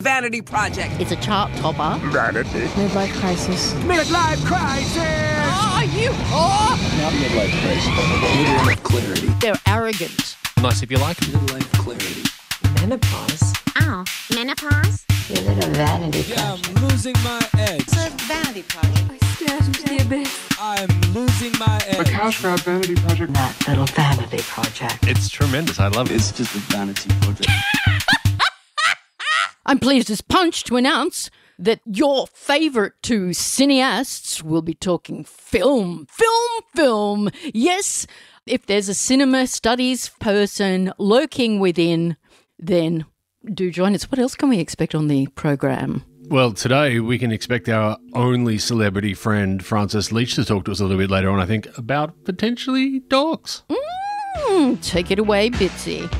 Vanity project. It's a chart topper. Vanity. Midlife crisis. Midlife crisis! Oh, you whore! Not midlife crisis. Midlife clarity. They're arrogant. Nice if you like. Midlife clarity. Menopause. Oh, menopause? Is it a vanity project? I'm losing my edge. It's a vanity project. I stare into the abyss. I'm losing my edge. A cash grab vanity project. That little vanity project. It's tremendous. I love it. It's just a vanity project. I'm pleased as punch to announce that your favourite two cineasts will be talking film. Yes, if there's a cinema studies person lurking within, then do join us. What else can we expect on the program? Well, today we can expect our only celebrity friend, Francis Leach, to talk to us a little bit later on, I think, about potentially dogs. Take it away, Bitsy.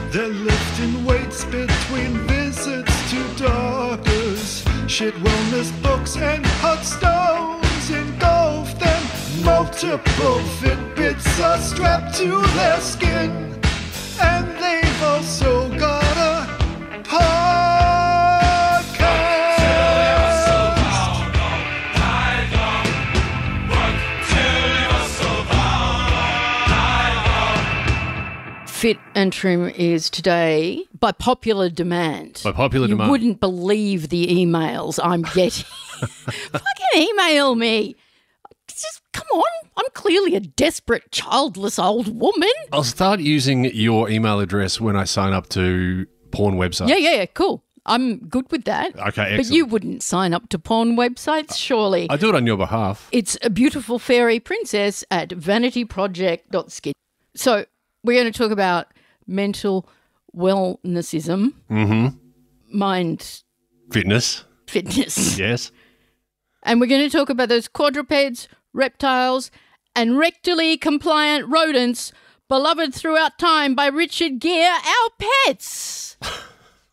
They're lifting weights between visits to doctors. Shit wellness books and hot stones engulf them. Multiple Fitbits are strapped to their skin. And they've also got a podcast. Fit and Trim is today by popular demand. By popular demand. You wouldn't believe the emails I'm getting. Fucking email me. Just come on. I'm clearly a desperate, childless old woman. I'll start using your email address when I sign up to porn websites. Yeah, cool. I'm good with that. Okay, excellent. But you wouldn't sign up to porn websites, surely. I do it on your behalf. It's a beautiful fairy princess at vanityproject.skid. So we're going to talk about mental wellnessism, mind Fitness. Yes. And we're going to talk about those quadrupeds, reptiles, and rectally compliant rodents beloved throughout time by Richard Gere, our pets.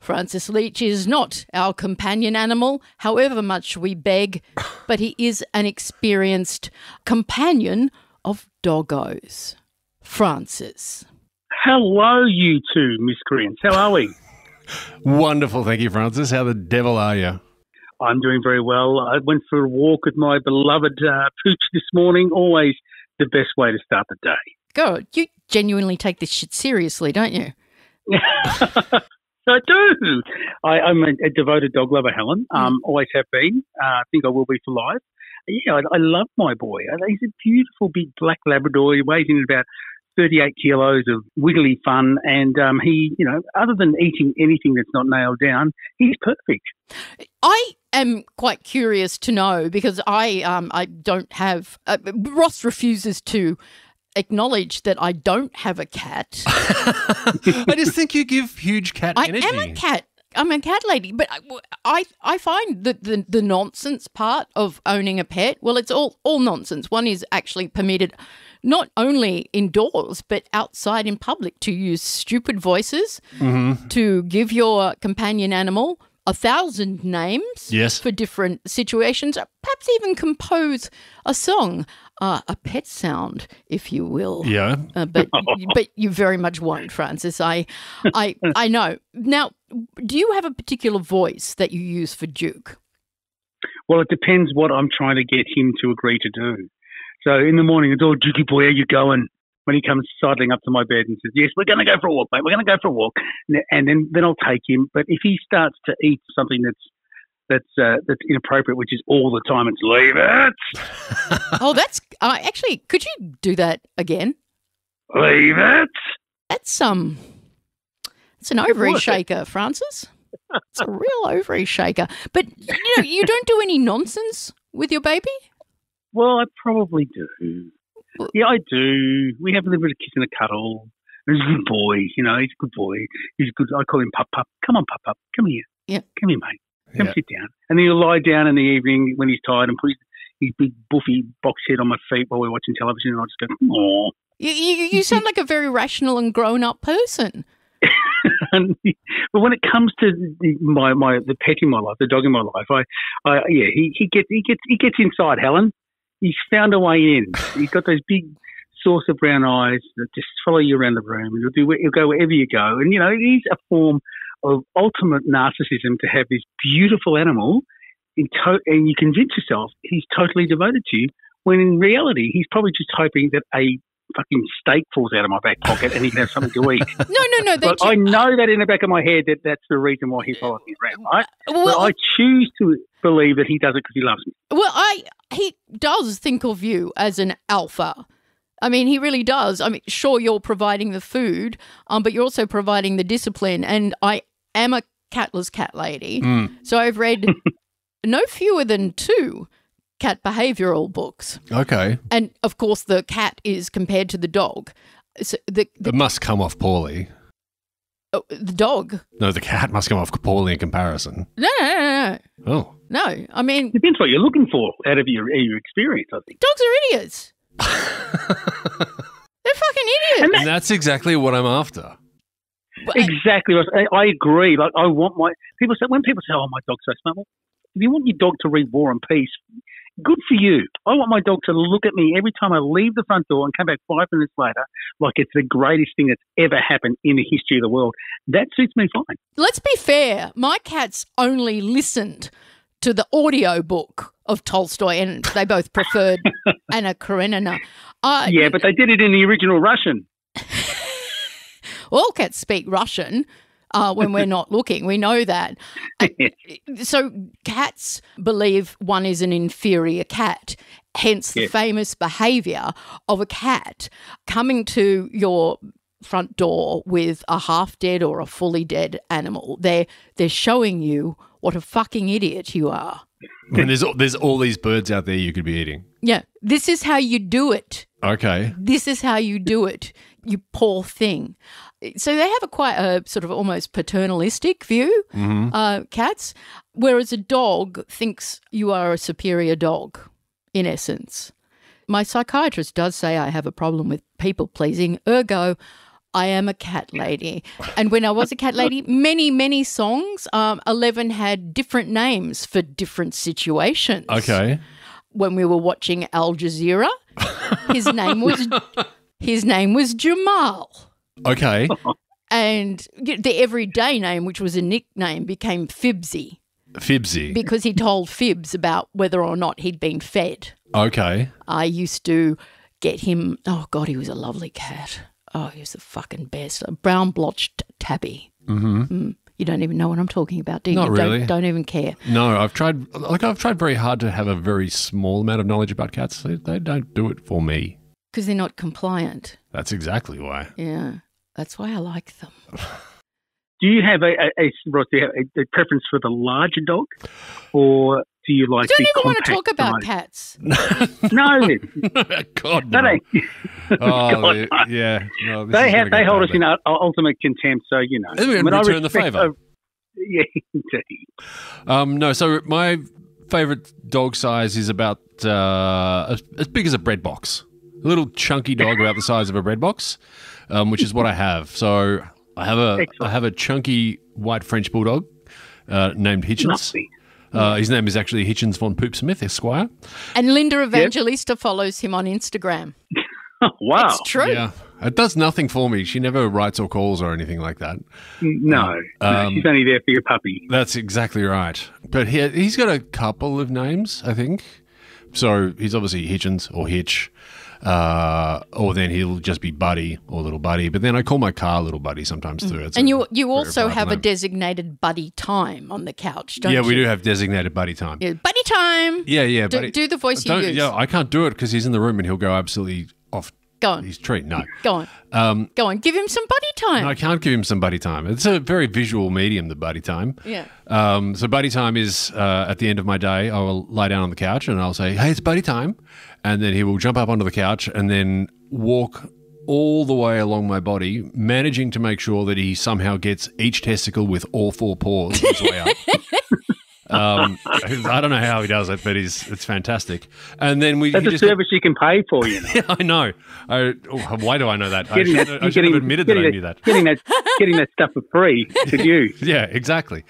Francis Leach is not our companion animal, however much we beg, but he is an experienced companion of doggos. Francis. Hello, you two miscreants. How are we? Wonderful. Thank you, Francis. How the devil are you? I'm doing very well. I went for a walk with my beloved Pooch this morning. Always the best way to start the day. God, you genuinely take this shit seriously, don't you? I do. I'm a devoted dog lover, Helen. Always have been. I think I will be for life. Yeah, I love my boy. He's a beautiful big black Labrador. He weighs in about 38 kilos of wiggly fun, and he, other than eating anything that's not nailed down, he's perfect. I am quite curious to know because I don't have Ross refuses to acknowledge that I don't have a cat. I just think you give huge cat energy. I am a cat. I'm a cat lady, but I find that the nonsense part of owning a pet, well, it's all nonsense. One is actually permitted not only indoors but outside in public to use stupid voices, to give your companion animal 1,000 names for different situations, perhaps even compose a song, a pet sound, if you will. Yeah. But you very much won't, Francis. I know. Now, do you have a particular voice that you use for Duke? Well, it depends what I'm trying to get him to agree to do. So in the morning, it's all, Dukey boy, how you going? When he comes sidling up to my bed and says, yes, we're going to go for a walk, mate. We're going to go for a walk. And then I'll take him. But if he starts to eat something that's inappropriate, which is all the time, it's leave it. Oh, that's actually, could you do that again? Leave it. That's it's an ovary shaker, Francis. It's a real ovary shaker. But you don't do any nonsense with your baby? Well, I probably do. Yeah, I do. We have a little bit of kiss and a cuddle. He's a good boy, he's a good boy. He's good. I call him Pup. Come on, Pup. Come here. Yeah. Come here, mate. Come sit down. And then he'll lie down in the evening when he's tired and put his big buffy box head on my feet while we're watching television, and I'll just go, aw. You sound like a very rational and grown-up person. But when it comes to the pet in my life, the dog in my life, he gets inside, Helen. He's found a way in. He's got those big saucer brown eyes that just follow you around the room. He'll go wherever you go. And, he's a form of ultimate narcissism to have this beautiful animal, and you convince yourself he's totally devoted to you, when in reality he's probably just hoping that a fucking steak falls out of my back pocket and he can have something to eat. No. But I know that in the back of my head that's the reason why he follows me around, right? Well, I choose to believe that he does it because he loves me. Well, he does think of you as an alpha. I mean, he really does. I mean, sure, you're providing the food, but you're also providing the discipline. And I am a catless cat lady, so I've read no fewer than 2 cat behavioural books. Okay. And, of course, the cat is compared to the dog. So it must come off poorly. The dog? No, the cat must come off poorly in comparison. No. Oh. No, I mean... Depends what you're looking for out of your experience, I think. Dogs are idiots. They're fucking idiots. And that's exactly what I'm after. Exactly. I agree. Like, I want when people say, "Oh, my dog's so smart," well, if you want your dog to read War and Peace, good for you. I want my dog to look at me every time I leave the front door and come back 5 minutes later like it's the greatest thing that's ever happened in the history of the world. That suits me fine. Let's be fair. My cats only listened to the audio book of Tolstoy, and they both preferred Anna Karenina. Yeah, but they did it in the original Russian. All cats speak Russian when we're not looking. We know that. So cats believe one is an inferior cat, hence the famous behaviour of a cat coming to your front door with a half-dead or a fully dead animal. They're showing you what a fucking idiot you are. And there's all these birds out there you could be eating. Yeah. This is how you do it. Okay. This is how you do it, you poor thing. So they have quite a sort of almost paternalistic view, cats, whereas a dog thinks you are a superior dog, in essence. My psychiatrist does say I have a problem with people pleasing, ergo I am a cat lady. And when I was a cat lady, many, many songs, 11 had different names for different situations. Okay. When we were watching Al Jazeera, his name was Jamal. Okay. And the everyday name, which was a nickname, became Fibsy. Fibsy. Because he told fibs about whether or not he'd been fed. Okay. I used to get him, oh God, he was a lovely cat. Oh, he was the fucking best. A brown blotched tabby. Mm-hmm. You don't even know what I'm talking about, do you? Not really. Don't even care. No, I've tried very hard to have a very small amount of knowledge about cats. They don't do it for me. Because they're not compliant. That's exactly why. Yeah, that's why I like them. Do you have a preference for the larger dog, or do you like the don't even want compact to talk about size? cats. No. God, no. God, no. Yeah. No, they hold us in ultimate contempt, so, you know. And return the favour. Yeah, indeed. No, so my favourite dog size is about as big as a bread box. A little chunky dog about the size of a bread box, which is what I have. So I have a chunky white French bulldog named Hitchens. His name is actually Hitchens von Poop Smith, Esquire. And Linda Evangelista follows him on Instagram. Wow. It's true. Yeah. It does nothing for me. She never writes or calls or anything like that. No, she's only there for your puppy. That's exactly right. But he's got a couple of names, I think. So he's obviously Hitchens or Hitch. Or then he'll just be Buddy or Little Buddy. But then I call my car Little Buddy sometimes too. And you also have a designated buddy time on the couch, don't you? Yeah, we do have designated buddy time. Yeah, buddy time. Yeah. Do the voice you use. Yeah, I can't do it because he's in the room and he'll go absolutely off Go on. his tree. No. Go on. Go on. Give him some buddy time. No, I can't give him some buddy time. It's a very visual medium, the buddy time. Yeah. So buddy time is at the end of my day, I will lie down on the couch and I'll say, hey, it's buddy time. And then he will jump up onto the couch and then walk all the way along my body, managing to make sure that he somehow gets each testicle with all 4 paws his way up. I don't know how he does it, but it's fantastic. And then that's a service you can pay for, you know. Yeah, I know. Why do I know that? I should have admitted that I knew that. Getting that stuff for free to you. Yeah, exactly.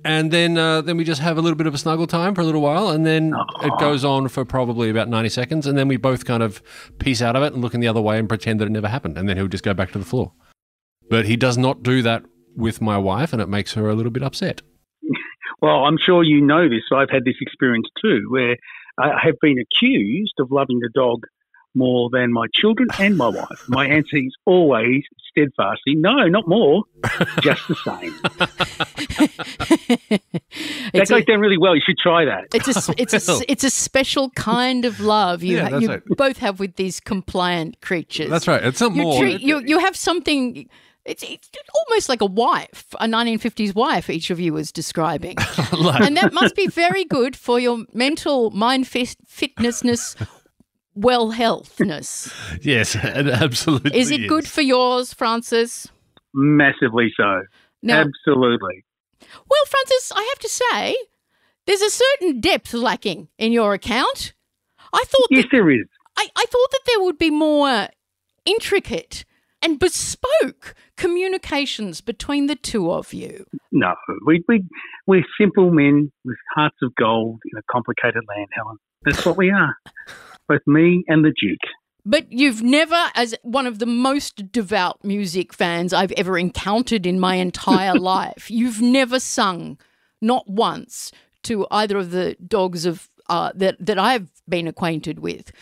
And then we just have a little bit of a snuggle time for a little while, and then it goes on for probably about 90 seconds, and then we both kind of piece out of it and look in the other way and pretend that it never happened, and then he'll just go back to the floor. But he does not do that with my wife, and it makes her a little bit upset. Well, I'm sure you know this. I've had this experience too, where I have been accused of loving the dog more than my children and my wife. My answer is always steadfastly, no, not more, just the same. That goes down really well. You should try that. It's a special kind of love you right. both have with these compliant creatures. That's right. It's not more. You have something. It's almost like a wife, a 1950s wife. Each of you was describing, and that must be very good for your mental mind fitnessness. Well, healthness. Yes, it absolutely is. It good for yours, Francis? Massively so. Now, absolutely. Well, Francis, I have to say, there's a certain depth lacking in your account. I thought yes, there is. I thought that there would be more intricate and bespoke communications between the two of you. No, we're simple men with hearts of gold in a complicated land, Helen. That's what we are. Both me and the Duke. But you've never, as one of the most devout music fans I've ever encountered in my entire life, you've never sung, not once, to either of the dogs of that I've been acquainted with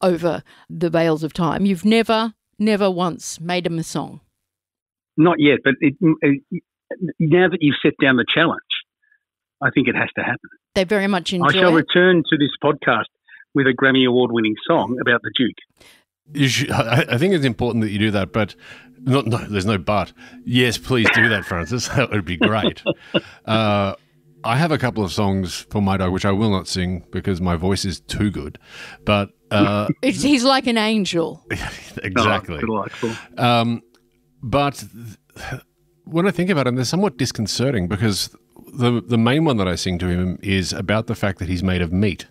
over the veils of time. You've never once made them a song. Not yet, but now that you've set down the challenge, I think it has to happen. They very much enjoy I shall return to this podcast with a Grammy Award-winning song about the Duke. I think it's important that you do that, but no, there's no but. Yes, please do that, Francis. That would be great. I have a couple of songs for my dog, which I will not sing because my voice is too good. But he's like an angel. Exactly. Oh, delightful. But when I think about him, they're somewhat disconcerting because the main one that I sing to him is about the fact that he's made of meat.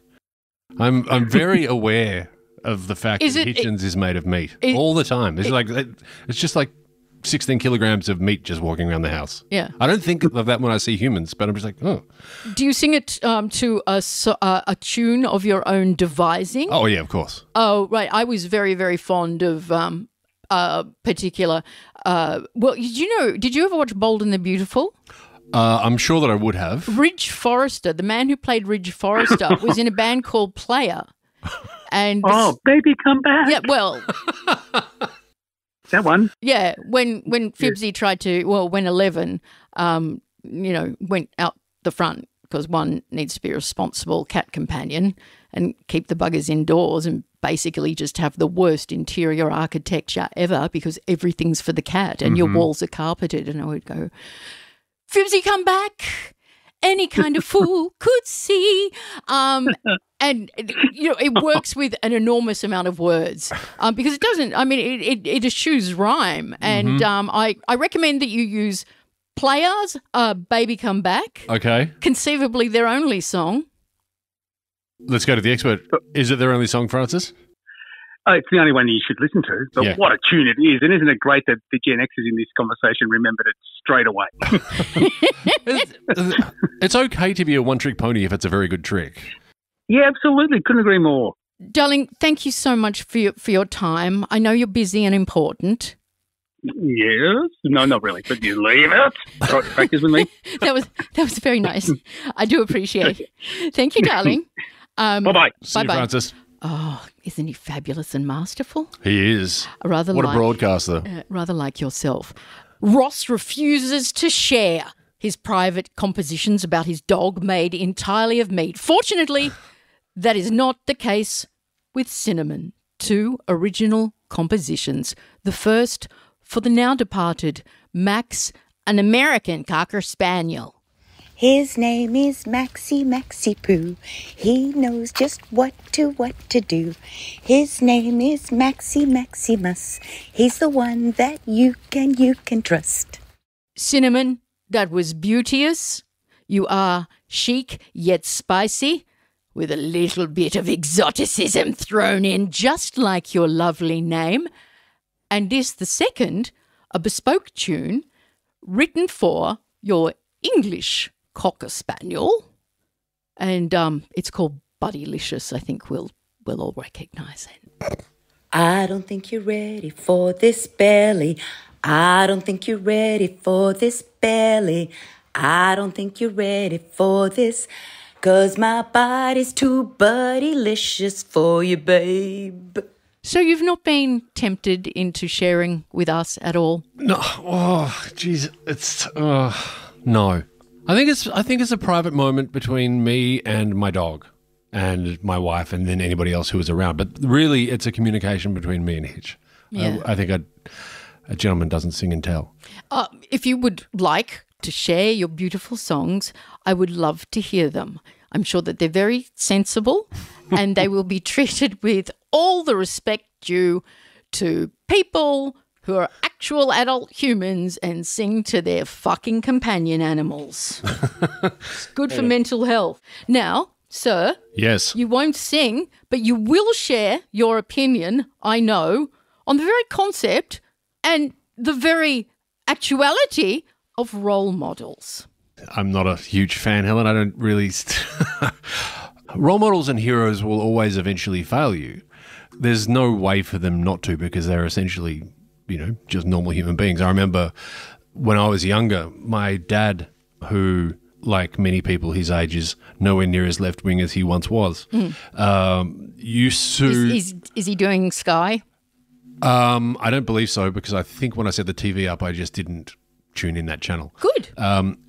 I'm very aware of the fact that Hitchens is made of meat all the time. It's just like 16 kilograms of meat just walking around the house. Yeah. I don't think of that when I see humans, but I'm just like, oh. Do you sing it to a tune of your own devising? Oh, yeah, of course. Oh, right. I was very, very fond of particular. Did you ever watch Bold and the Beautiful? I'm sure that I would have. Ridge Forrester, the man who played Ridge Forrester, was in a band called Player. And baby, come back. Yeah, well. That one. Yeah, when Fibsy tried to, when 11, went out the front because one needs to be a responsible cat companion and keep the buggers indoors and basically just have the worst interior architecture ever because everything's for the cat and your walls are carpeted. And I would go, Fibsy, come back. Any kind of fool could see. And, it works with an enormous amount of words because it doesn't, it eschews rhyme. And I recommend that you use Players, Baby Come Back. Okay. Conceivably their only song. Let's go to the expert. Is it their only song, Francis? It's the only one you should listen to. But what a tune it is. And isn't it great that the Gen Xers in this conversation remembered it straight away? It's okay to be a one-trick pony if it's a very good trick. Yeah, absolutely. Couldn't agree more. Darling, thank you so much for your time. I know you're busy and important. Yes. No, not really. But you leave it. Right, practice with me. That was very nice. I do appreciate it. Thank you, darling. Bye-bye. See you, Francis. Oh, isn't he fabulous and masterful? He is. What a broadcaster. Rather like yourself. Ross refuses to share his private compositions about his dog made entirely of meat. Fortunately, that is not the case with Cinnamon. 2 original compositions. The first for the now departed Max, an American Cocker Spaniel. His name is Maxie Pooh. He knows just what to do. His name is Maximus. He's the one that you can trust. Cinnamon, that was beauteous. You are chic yet spicy, with a little bit of exoticism thrown in, just like your lovely name. And this, the second, a bespoke tune written for your English Cocker Spaniel, and it's called Buddylicious. I think we'll all recognise it. I don't think you're ready for this belly. I don't think you're ready for this belly. I don't think you're ready for this. 'Cause my body's too buttylicious for you, babe. So you've not been tempted into sharing with us at all? No. Oh, jeez. It's no. I think it's a private moment between me and my dog and my wife and then anybody else who was around. But really, it's a communication between me and Hitch. Yeah. I think a gentleman doesn't sing and tell. If you would like to share your beautiful songs, I would love to hear them. I'm sure that they're very sensible and they will be treated with all the respect due to people who are actual adult humans and sing to their fucking companion animals. It's good for mental health. Now, sir, Yes. you won't sing, but you will share your opinion, I know, on the very concept and the very actuality of role models. I'm not a huge fan, Helen. I don't really... Role models and heroes will always eventually fail you. There's no way for them not to because they're essentially, just normal human beings. I remember when I was younger, my dad, who, like many people his age, is nowhere near as left-wing as he once was, used to... Is he doing Sky? I don't believe so because I think when I set the TV up, I just didn't tune in that channel. Good.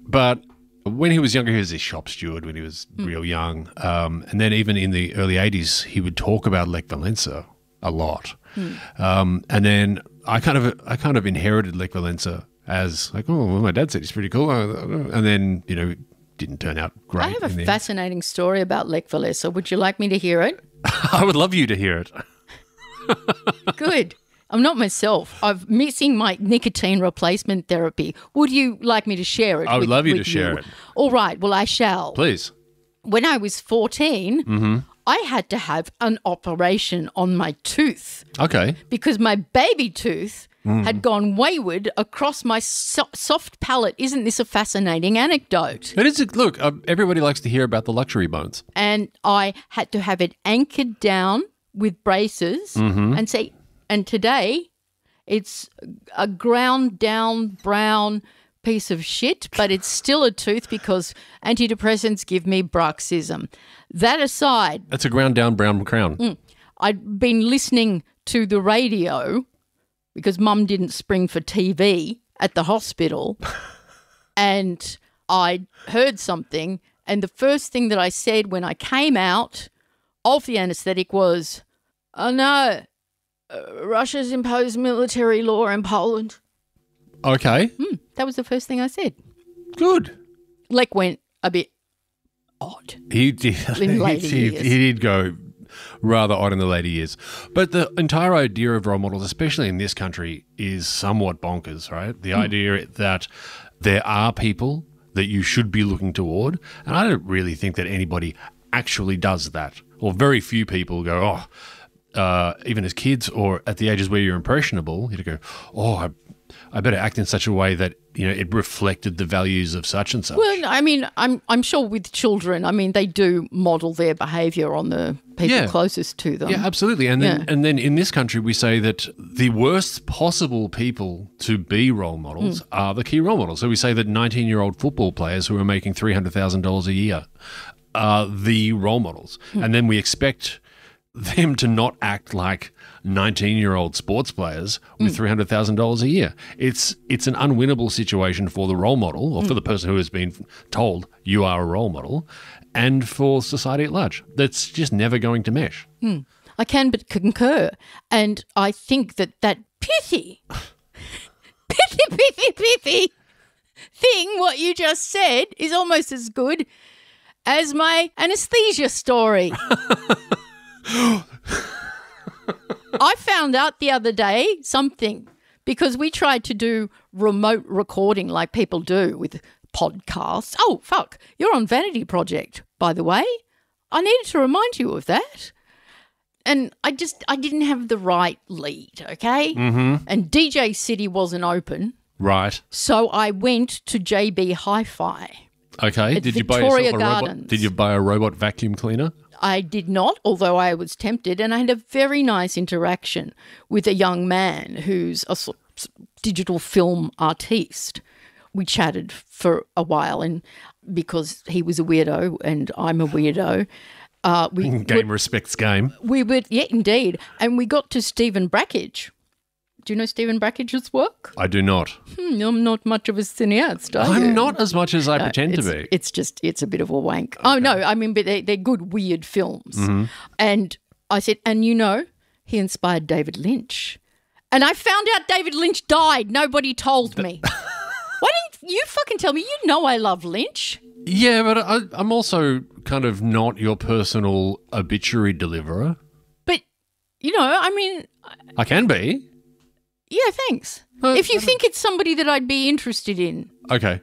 But when he was younger, he was a shop steward when he was real young. And then even in the early 80s, he would talk about Lech Walesa a lot. And then I kind of inherited Lech Walesa as like, oh, well, my dad said he's pretty cool. And then, it didn't turn out great. I have a fascinating story about Lech Walesa. Would you like me to hear it? I would love you to hear it. Good. I'm not myself. I'm missing my nicotine replacement therapy. Would you like me to share it? I would love you to with share it. All right. Well, I shall. Please. When I was 14, I had to have an operation on my tooth. Okay. Because my baby tooth had gone wayward across my soft palate. Isn't this a fascinating anecdote? It is. Look, everybody likes to hear about the luxury bones. And I had to have it anchored down with braces and today it's a ground down brown piece of shit, but it's still a tooth because antidepressants give me bruxism. That aside... That's a ground down brown crown. I'd been listening to the radio because Mum didn't spring for TV at the hospital and I heard something and the first thing that I said when I came out of the anaesthetic was, oh no, Russia's imposed military law in Poland. Okay. That was the first thing I said. Good. Lech went a bit odd. He did. In later years. He did go rather odd in the later years. But the entire idea of role models, especially in this country, is somewhat bonkers, right? The idea that there are people that you should be looking toward, and I don't really think that anybody actually does that, or very few people go, even as kids or at the ages where you're impressionable, you go, I better act in such a way that it reflected the values of such and such. Well, I mean, I'm sure with children, I mean, they do model their behaviour on the people closest to them. Yeah, absolutely. And then in this country, we say that the worst possible people to be role models are the key role models. So we say that 19-year-old football players who are making $300,000 a year are the role models, and then we expect them to not act like 19-year-old sports players with $300,000 a year. It's an unwinnable situation for the role model or for the person who has been told you are a role model and for society at large. That's just never going to mesh. I can but concur. And I think that pithy thing, what you just said, is almost as good as my anaesthesia story. I found out the other day something because we tried to do remote recording like people do with podcasts. Oh, fuck. You're on Vanity Project, by the way. I needed to remind you of that. And I didn't have the right lead, okay? And DJ City wasn't open. Right. So I went to JB Hi-Fi. Okay. Did you buy yourself a robot? Did you buy a robot vacuum cleaner? I did not, although I was tempted, and I had a very nice interaction with a young man who's digital film artiste. We chatted for a while, and because he was a weirdo and I'm a weirdo, Game respects game. we would, yeah, indeed. And we got to Stephen Brackage. Do you know Stephen Brackage's work? I do not. I'm not much of a cineast, are you? I'm not as much as I pretend to be. It's a bit of a wank. Okay. Oh, no, I mean, but they're good, weird films. Mm-hmm. And I said, and you know, he inspired David Lynch. And I found out David Lynch died. Nobody told me. Why didn't you fucking tell me? You know I love Lynch. Yeah, but I'm also kind of not your personal obituary deliverer. But, you know, I mean... I can be. Yeah, thanks. If you think it's somebody that I'd be interested in Okay.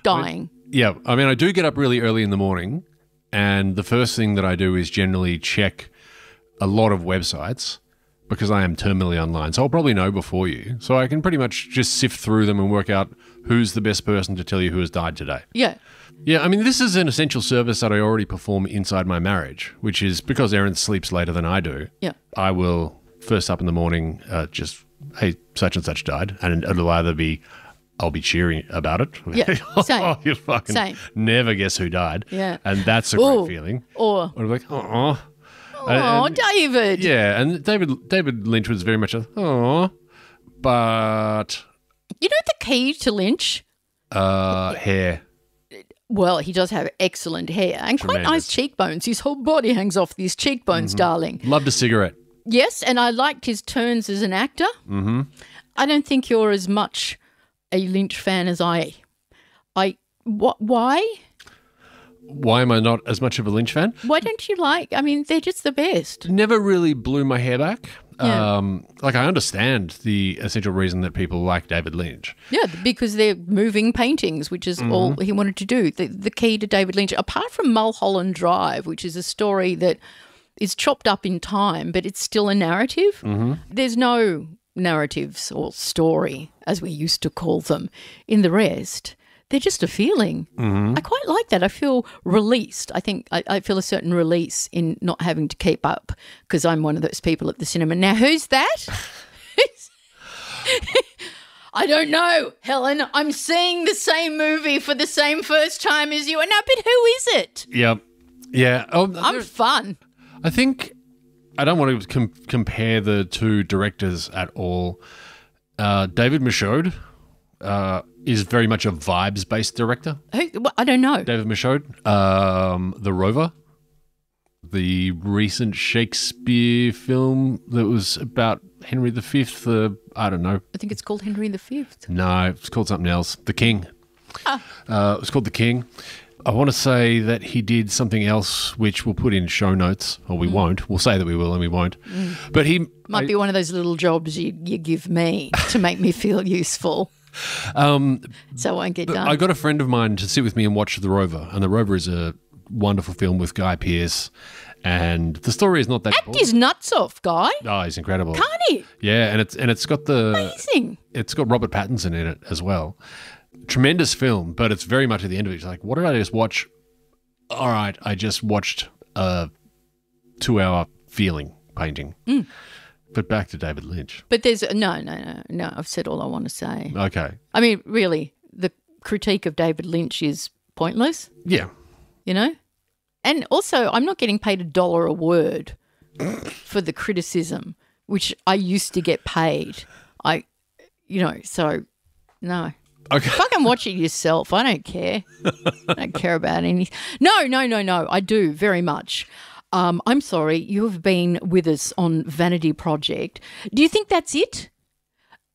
dying. Yeah, I mean, I do get up really early in the morning, and the first thing that I do is generally check a lot of websites because I am terminally online. So I'll probably know before you. So I can pretty much just sift through them and work out who's the best person to tell you who has died today. Yeah. Yeah, I mean, this is an essential service that I already perform inside my marriage, which is because Erin sleeps later than I do. Yeah. I will first up in the morning just, hey, such and such died. And it'll either be, I'll be cheering about it. Yeah, same. Oh, you fucking Same. never guess who died. Yeah. And that's a great feeling. Or I'm like, oh, David. yeah, and David Lynch was very much a, but... You know the key to Lynch? Hair. Well, he does have excellent hair and quite nice cheekbones. His whole body hangs off these cheekbones, darling. Loved a cigarette. Yes, and I liked his turns as an actor. Mm-hmm. I don't think you're as much a Lynch fan as I. Why? Why am I not as much of a Lynch fan? Why don't you like? I mean, they're just the best. Never really blew my hair back. Yeah. Like, I understand the essential reason that people like David Lynch. Yeah, because they're moving paintings, which is all he wanted to do. The key to David Lynch, apart from Mulholland Drive, which is a story that is chopped up in time, but it's still a narrative. There's no narratives or story, as we used to call them, in the rest. They're just a feeling. I quite like that. I feel released. I think I feel a certain release in not having to keep up because I'm one of those people at the cinema. Now, who's that? I don't know, Helen. I'm seeing the same movie for the same first time as you. No, but who is it? Yep. Yeah. Oh, I'm fun. I think I don't want to compare the two directors at all. David Michôd is very much a vibes-based director. I don't know. David Michôd, The Rover, the recent Shakespeare film that was about Henry V. I don't know. I think it's called Henry V. No, it's called something else. The King. It was called The King. I want to say that he did something else, which we'll put in show notes, or we won't. We'll say that we will and we won't. But he might be one of those little jobs you give me to make me feel useful. So I won't get done. I got a friend of mine to sit with me and watch The Rover, and The Rover is a wonderful film with Guy Pearce, and the story is not that. Act his nuts off, Guy. Oh, he's incredible. Can't he? Yeah, and it's got amazing. It's got Robert Pattinson in it as well. Tremendous film, but it's very much at the end of it. It's like, what did I just watch? All right, I just watched a 2-hour feeling painting. But back to David Lynch. But there's no. I've said all I want to say. Okay. I mean, really, the critique of David Lynch is pointless. Yeah. You know? And also, I'm not getting paid $1 a word for the criticism, which I used to get paid. So, no. Okay. Fucking watch it yourself. I don't care. I don't care about anything. No. I do very much. I'm sorry, you have been with us on Vanity Project. Do you think that's it?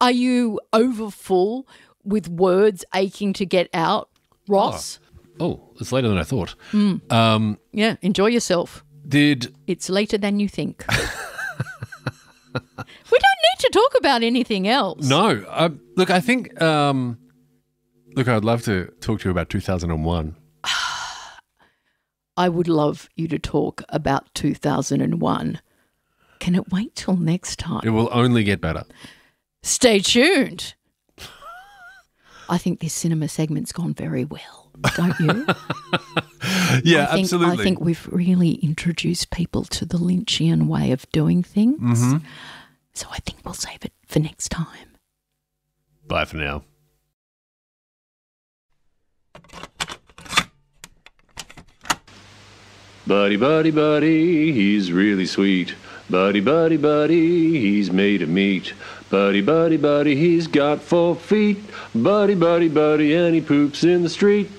Are you overfull with words aching to get out, Ross? Oh, it's later than I thought. Yeah, enjoy yourself. It's later than you think. We don't need to talk about anything else. No. Look, I think, I'd love to talk to you about 2001. I would love you to talk about 2001. Can it wait till next time? It will only get better. Stay tuned. I think this cinema segment's gone very well, don't you? Yeah, absolutely. I think we've really introduced people to the Lynchian way of doing things. So I think we'll save it for next time. Bye for now. Buddy, buddy, buddy, he's really sweet. Buddy, buddy, buddy, he's made of meat. Buddy, buddy, buddy, he's got 4 feet. Buddy, buddy, buddy, and he poops in the street.